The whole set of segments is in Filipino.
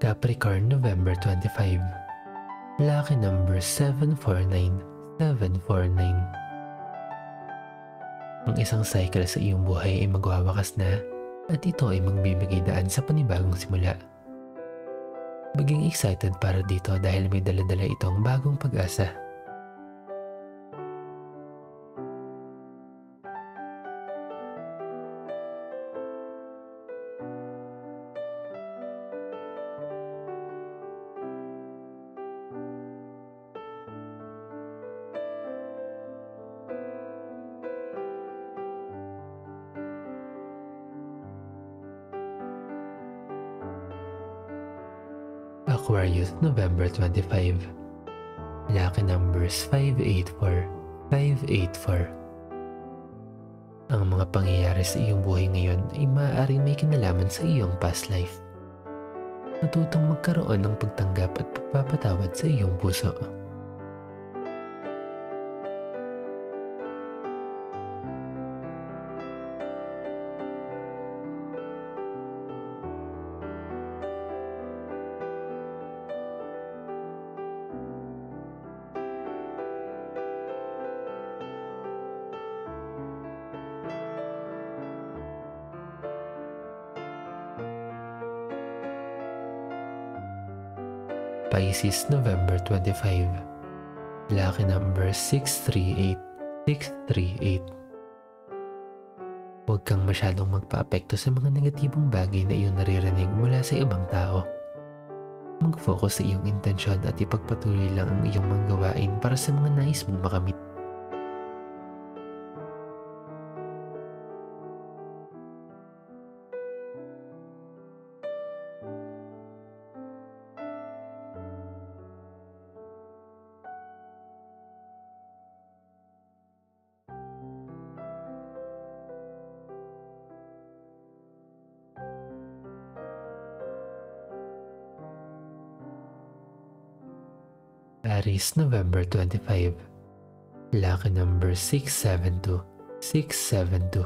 Capricorn, November 25. Lucky number 749, 749. Ang isang cycle sa iyong buhay ay magwawakas na at ito ay magbibigay daan sa panibagong simula. Maging excited para dito dahil may dala-dala itong bagong pag-asa. Aquarius, November 25. Lucky numbers 584, 584. Ang mga pangyayari sa iyong buhay ngayon ay maaaring may kinalaman sa iyong past life. Matutong magkaroon ng pagtanggap at pagpapatawad sa iyong puso. Pisces, November 25. Lucky number 638, 638. Huwag kang masyadong magpa-apekto sa mga negatibong bagay na iyong naririnig mula sa ibang tao. Mag-focus sa iyong intensyon at ipagpatuloy lang ang iyong mga gawain para sa mga nais mong makamit. Aries, November 25. Lucky number 672, 672.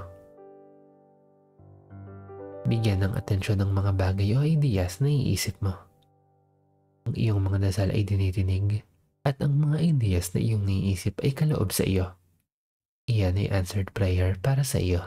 Bigyan ng atensyon ng mga bagay o ideas na iisip mo. Ang iyong mga dasal ay dinitinig at ang mga ideas na iyong naiisip ay kaloob sa iyo. Iyan ay answered prayer para sa iyo.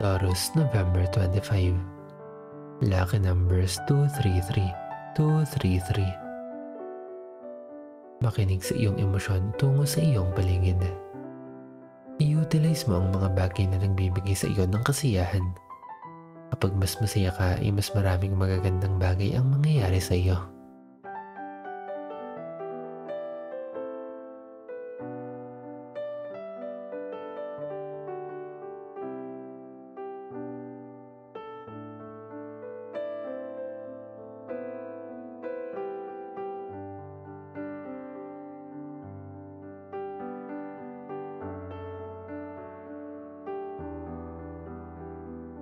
Taurus, November 25. Lucky numbers 233, 233. Makinig sa iyong emosyon tungo sa iyong paligid. I-utilize mo ang mga bagay na nagbibigay sa iyo ng kasiyahan. Kapag mas masaya ka, ay mas maraming magagandang bagay ang mangyayari sa iyo.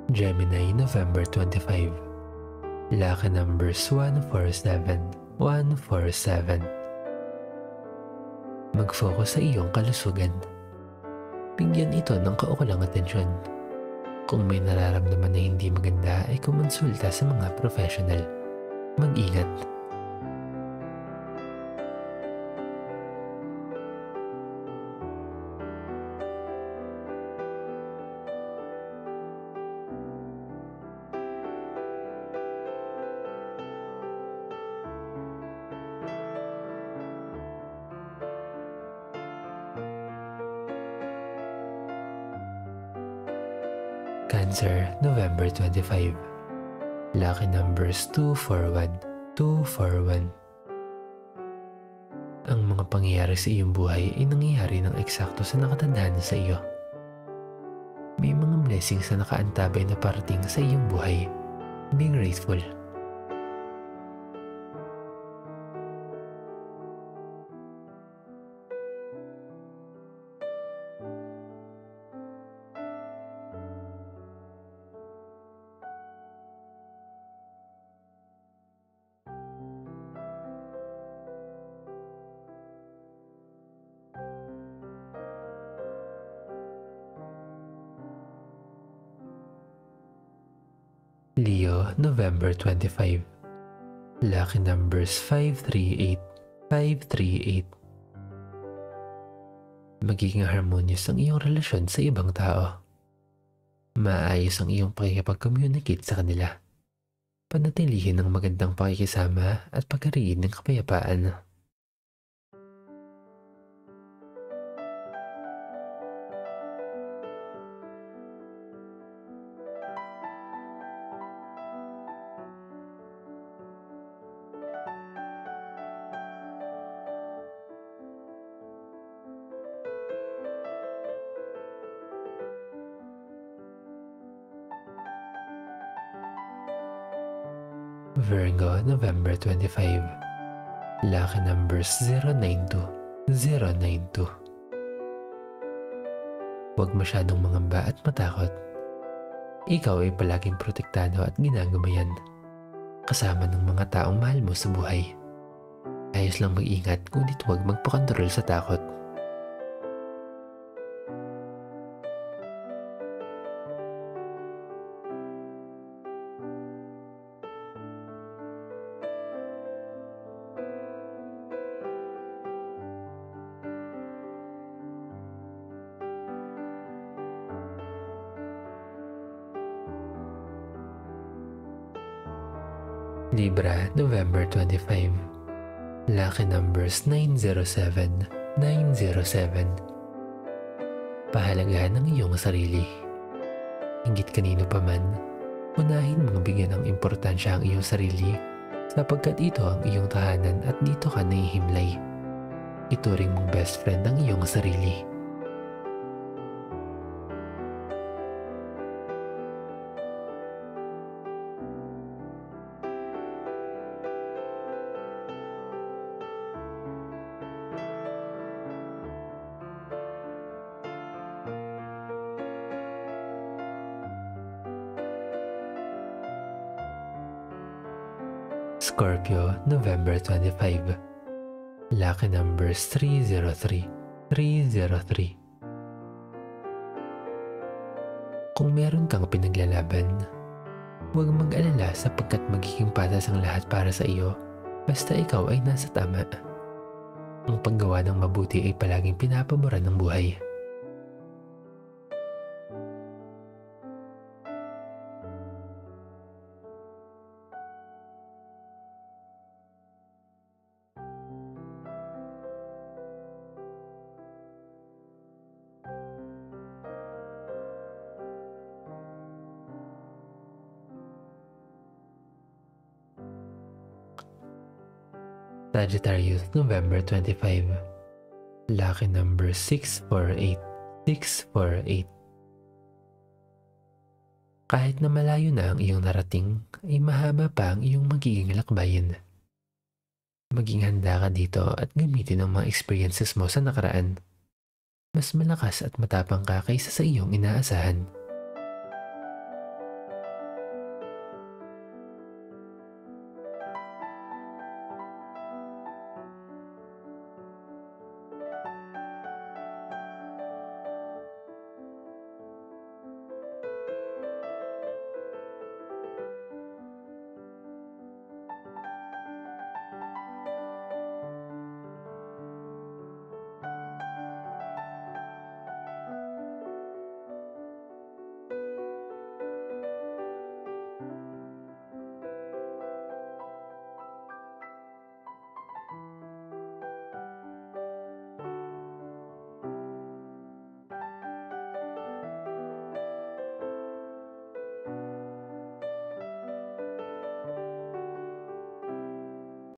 Gemini, November 25. Lucky numbers 147, 147. Mag-focus sa iyong kalusugan. Bigyan ito ng kaukulang atensyon. Kung may nararamdaman na hindi maganda ay kumonsulta sa mga professional. Mag-ingat. Cancer, November 25. Lucky numbers 241, 241. Ang mga pangyayari sa iyong buhay ay nangyayari ng eksakto sa nakatandaan sa iyo. May mga blessings na nakaantabay na parating sa iyong buhay. Be grateful. Virgo, November 25. Lucky numbers 538, 538. Magiging harmonious ang iyong relasyon sa ibang tao. Maayos ang iyong pakikipag-communicate sa kanila. Panatilihin ang magandang pakikisama at pagkariin ng kapayapaan. Virgo, November 25. Lucky numbers 092, 092. Huwag masyadong mangamba at matakot. Ikaw ay palaging protektado at ginagabayan, kasama ng mga taong mahal mo sa buhay. Ayos lang mag-ingat, ngunit huwag magpakontrol sa takot. Libra, November 25. Lucky numbers 907, 907. Pahalagahan ang iyong sarili. Inggit kanino pa man, unahin mong bigyan ng importansya ang iyong sarili sapagkat ito ang iyong tahanan at dito ka nahihimlay. Ituring mong best friend ang iyong sarili. Scorpio, November 25. Lucky numbers 303, 303. Kung meron kang pinaglalaban, huwag mag-alala sapagkat magiging patas ang lahat para sa iyo basta ikaw ay nasa tama. Ang paggawa ng mabuti ay palaging pinapaboran ng buhay. Sagittarius, November 25. Lucky number 648, 648. Kahit na malayo na ang iyong narating, ay mahaba pa ang iyong magiging lakbayin. Maging handa ka dito at gamitin ang mga experiences mo sa nakaraan. Mas malakas at matapang ka kaysa sa iyong inaasahan.